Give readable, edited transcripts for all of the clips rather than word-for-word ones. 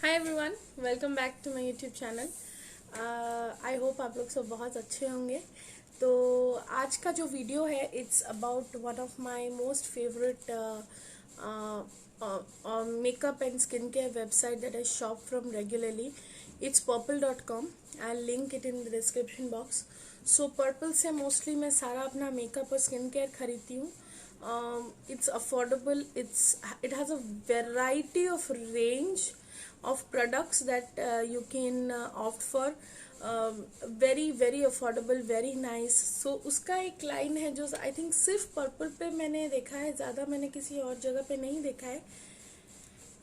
Hi everyone, welcome back to my YouTube channel. I hope आप लोग सब बहुत अच्छे होंगे। तो आज का जो वीडियो है it's about one of my most favourite makeup and skin care website that I shop from regularly. It's purple.com. I link it in the description box. So purple से मोस्टली मैं सारा अपना मेकअप और skin care खरीदती हूँ. It's affordable. It has a variety of range of products that you can opt for. Very very affordable, very nice. So उसका एक line है जो आई थिंक सिर्फ पर्पल पे मैंने देखा है, ज़्यादा मैंने किसी और जगह पे नहीं देखा है.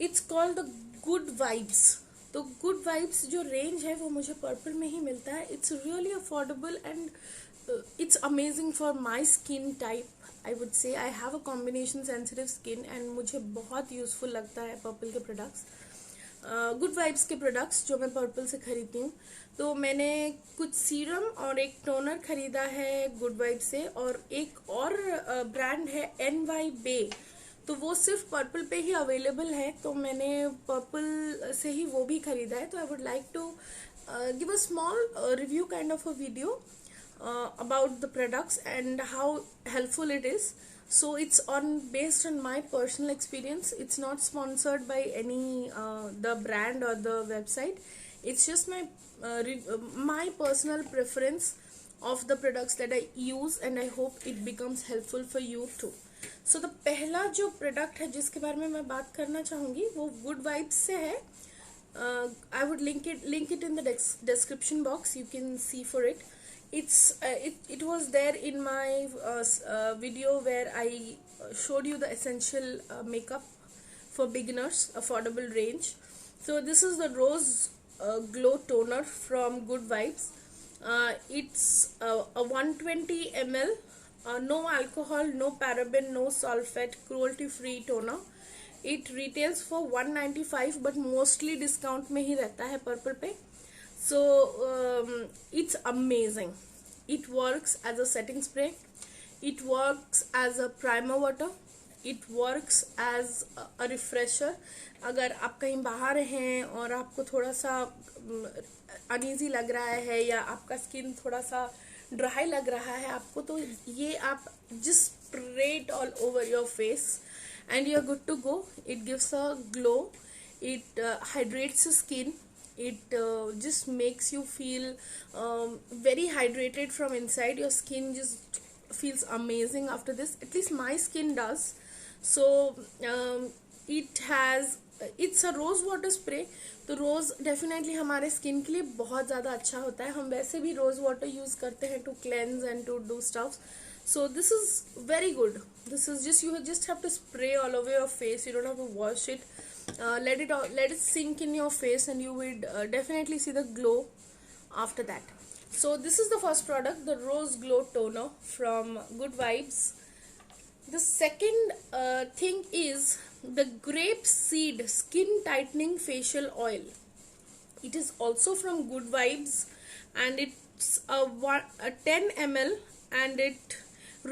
It's called the good vibes. तो गुड वाइब्स जो रेंज है वो मुझे पर्पल में ही मिलता है. It's really affordable and it's amazing for my skin type. I would say I have a combination sensitive skin and मुझे बहुत यूज़फुल लगता है पर्पल के प्रोडक्ट्स. गुड वाइब्स के प्रोडक्ट्स जो मैं पर्पल से खरीदती हूँ. तो मैंने कुछ सीरम और एक टोनर खरीदा है गुड वाइब्स से, और एक और ब्रांड है NY बे. तो वो सिर्फ पर्पल पे ही अवेलेबल है, तो मैंने पर्पल से ही वो भी खरीदा है. तो I would like to give a small review kind of a video about the products and how helpful it is. So it's based on my personal experience. It's not sponsored by any the brand or the website. It's just my personal preference of the products that I use, and I hope it becomes helpful for you too. So the पहला जो product है जिसके बारे में मैं बात करना चाहूँगी वो Good Vibes से है. I would link it in the description box. You can see for it. It was there in my video where I showed you the essential makeup for beginners, affordable range. So this is the Rose Glow Toner from Good Vibes. It's a 120 ml, no alcohol, no paraben, no sulfate, cruelty free toner. It retails for 195 but mostly discount में ही रहता है purple पे. So it's amazing. It works as a setting spray. It works as a primer water. It works as a refresher. अगर आप कहीं बाहर हैं और आपको थोड़ा सा अनईजी लग रहा है या आपका स्किन थोड़ा सा ड्राई लग रहा है आपको, तो ये आप just spray it all over your face and you're good to go. It gives a glow. It hydrates the skin. It just makes you feel very hydrated from inside. Your skin just feels amazing after this. At least my skin does. So it's a rose water spray. तो रोज़ definitely हमारे skin के लिए बहुत ज़्यादा अच्छा होता है. हम वैसे भी रोज़ वाटर यूज़ करते हैं to cleanse and to do stuffs. So this is very good. This is just, you just have to spray all over your face. You don't have to wash it. Let it sink in your face and you would definitely see the glow after that. So this is the first product, the Rose Glow Toner from Good Vibes. The second thing is the Grape Seed Skin Tightening Facial Oil. It is also from Good Vibes and it's a 10 ml and it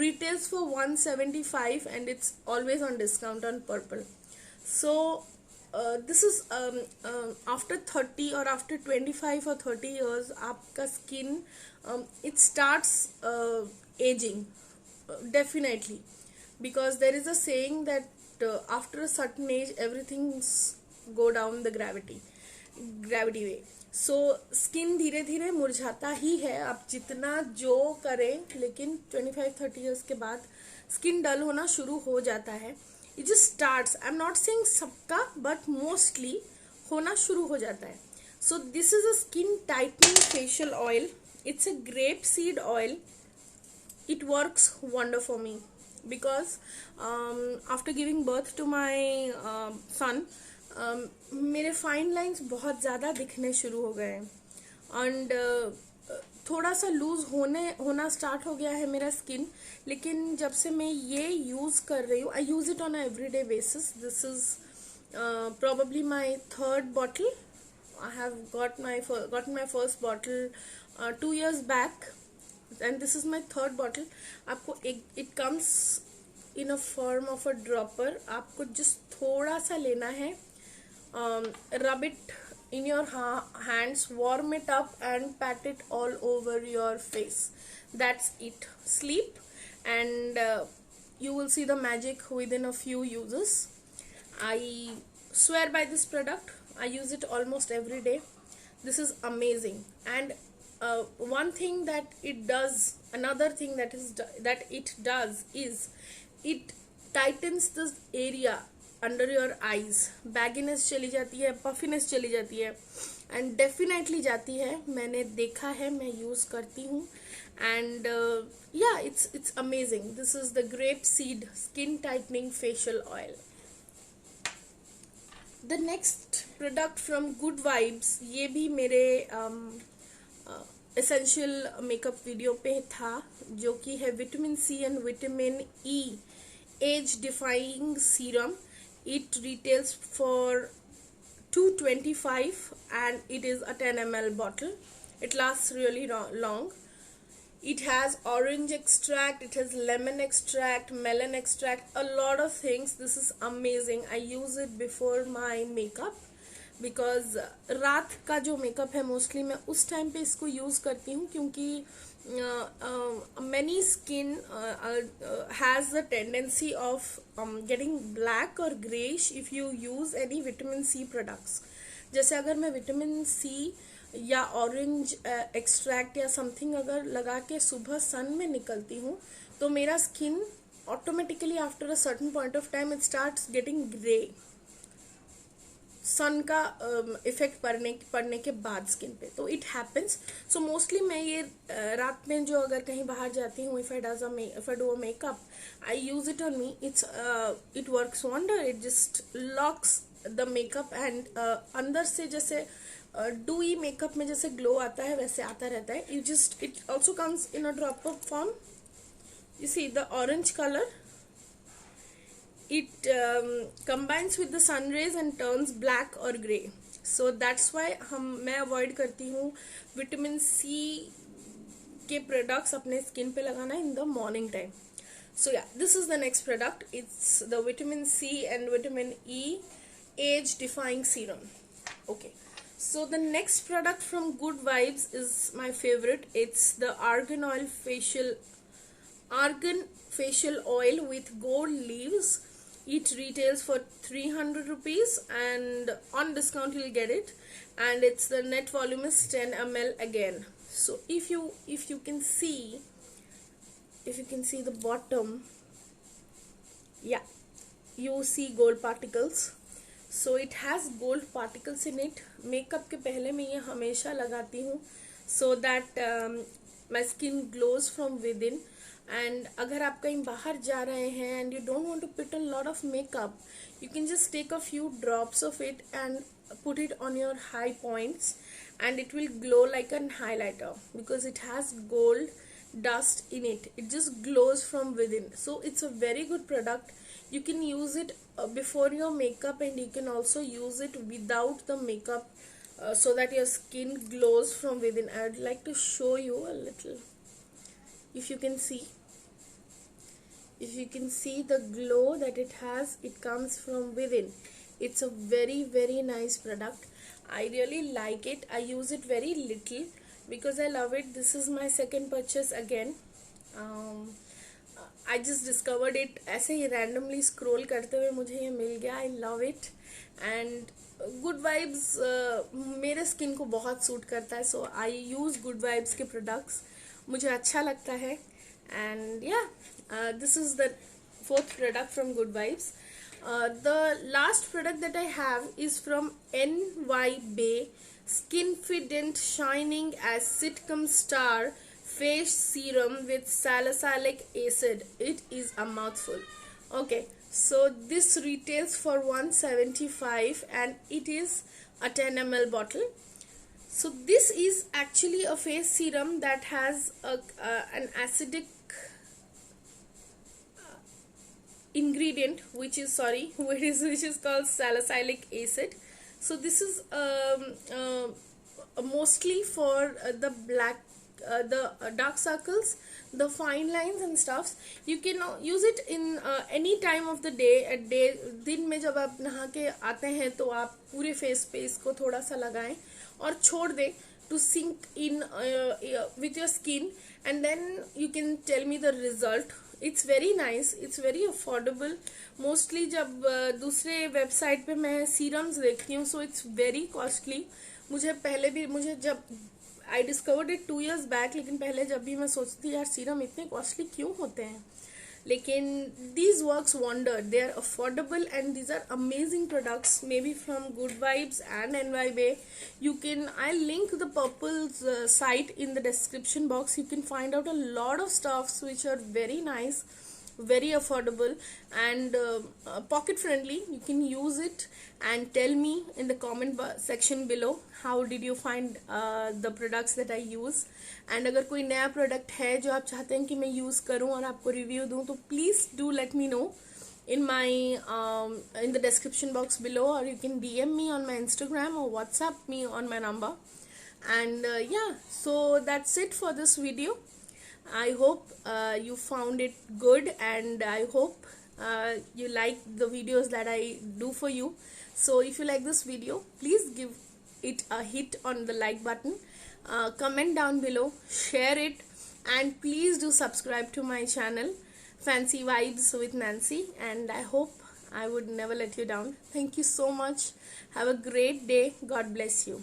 retails for 175 and it's always on discount on Purple. So this is after 30 or after 25 or 30 years आपका skin it starts aging, definitely, because there is a saying that after a certain age everything's go down the gravity way. So skin धीरे धीरे मुरझाता ही है, आप जितना जो करें, लेकिन 25-30 years के बाद skin dull होना शुरू हो जाता है. It just starts. I'm not saying सबका, but mostly होना शुरू हो जाता है. So this is a skin tightening facial oil. It's a grape seed oil. It works wonder for me because after giving birth to my son, मेरे fine lines बहुत ज़्यादा दिखने शुरू हो गए हैं and थोड़ा सा लूज होना स्टार्ट हो गया है मेरा स्किन. लेकिन जब से मैं ये यूज़ कर रही हूँ, I use it on a everyday basis. This is probably my third bottle. I have gotten my first bottle 2 years back and this is my third bottle. आपको it comes in a form of a dropper. आपको just थोड़ा सा लेना है, rub it in your hands, warm it up and pat it all over your face. That's it. Sleep, and you will see the magic within a few uses. I swear by this product. I use it almost every day. This is amazing. And one thing that it does, another thing that it does is it tightens this area under your eyes. बैगीनेस चली जाती है, puffiness चली जाती है, and definitely जाती है. मैंने देखा है, मैं यूज करती हूँ, एंड या it's amazing. This is the grape seed skin tightening facial oil. The next product from good vibes, ये भी मेरे एसेंशियल मेकअप वीडियो पे था, जो कि है vitamin C and vitamin E age defying serum. It retails for $225 and it is a 10 ml bottle. It lasts really long. It has orange extract, it has lemon extract, melon extract, a lot of things. This is amazing. I use it before my makeup because रात का जो makeup है mostly मैं उस time पे इसको use करती हूँ, क्योंकि many skin has the tendency of getting black or grayish if you use any vitamin C products. जैसे अगर मैं विटामिन सी या ऑरेंज एक्सट्रैक्ट या समथिंग अगर लगा के सुबह सन में निकलती हूँ, तो मेरा skin automatically after a certain point of time it starts getting grey, sun का इफेक्ट पड़ने के बाद स्किन पे. तो इट हैपन्स. सो मोस्टली मैं ये रात में जो अगर कहीं बाहर जाती हूँ, if I do a makeup, I use it on me. It works wonder. It just locks the makeup and अंदर से जैसे डूई मेकअप में जैसे ग्लो आता है वैसे आता रहता है. It also comes in a drop of form. You see the orange colour. It combines with the sun rays and turns black or gray. So that's why मैं avoid करती हूँ विटामिन सी के प्रोडक्ट्स अपने skin पे लगाना in the morning time. So yeah, this is the next product. It's the vitamin C and vitamin E age defying serum. Okay, so the next product from Good Vibes is my favorite. It's the argan facial oil with gold leaves. It retails for 300 rupees and on discount you'll get it, and it's the net volume is 10 ml again. So if you can see the bottom, yeah, you see gold particles. So it has gold particles in it. Makeup के पहले मैं ये हमेशा लगाती हूँ so that my skin glows from within. And अगर आप कहीं बाहर जा रहे हैं and you don't want to put a lot of makeup, you can just take a few drops of it and put it on your high points and it will glow like a highlighter because it has gold dust in it. It just glows from within. So it's a very good product. You can use it before your makeup and you can also use it without the makeup so that your skin glows from within. I would like to show you a little. If you can see the glow that it has, it comes from within. It's a very, very nice product. I really like it. I use it very little because I love it. This is my second purchase again. I just discovered it ऐसे ही randomly scroll करते हुए मुझे ये मिल गया. I love it and Good Vibes मेरे skin को बहुत suit करता है, so I use Good Vibes के products. मुझे अच्छा लगता है. And yeah, this is the fourth product from Good Vibes. The last product that I have is from NY Bay Skinfident Shining as Sitcom Star Face Serum with Salicylic Acid. It is a mouthful. Okay, so this retails for $175 and it is a 10 ml bottle. So this is actually a face serum that has an acidic ingredient which is called salicylic acid. So this is mostly for the dark circles, the fine lines and stuffs. You can use it in any time of the day. at day दिन में जब आप नहा के आते हैं तो आप पूरे फेस पे इसको थोड़ा सा लगाएं और छोड़ दें to sink in with your skin, and then you can tell me the result. It's very nice, it's very affordable. Mostly जब दूसरे वेबसाइट पे मैं सीरम्स देखती हूँ, so it's very costly. मुझे पहले भी, मुझे जब I discovered it 2 years back, लेकिन पहले जब भी मैं सोचती थी यार सीरम इतने कॉस्टली क्यों होते हैं, लेकिन these works wonder. They are affordable and these are amazing products, maybe from Good Vibes and NY Bay. You can, I'll link the Purple's site in the description box. You can find out a lot of stuffs which are very nice, very affordable, and pocket friendly. You can use it and tell me in the comment section below how did you find the products that I use. and अगर कोई नया product है जो आप चाहते हैं कि मैं यूज़ करूं और आपको रिव्यू दूं, तो please do let me know in my in the description box below, or you can DM me on my Instagram or WhatsApp me on my number. And yeah, so that's it for this video. I hope you found it good, and I hope you like the videos that I do for you. So if you like this video, please give it a hit on the like button, comment down below, share it, and please do subscribe to my channel Fancy Vibes with Nancy. And I hope I would never let you down. Thank you so much. Have a great day. God bless you.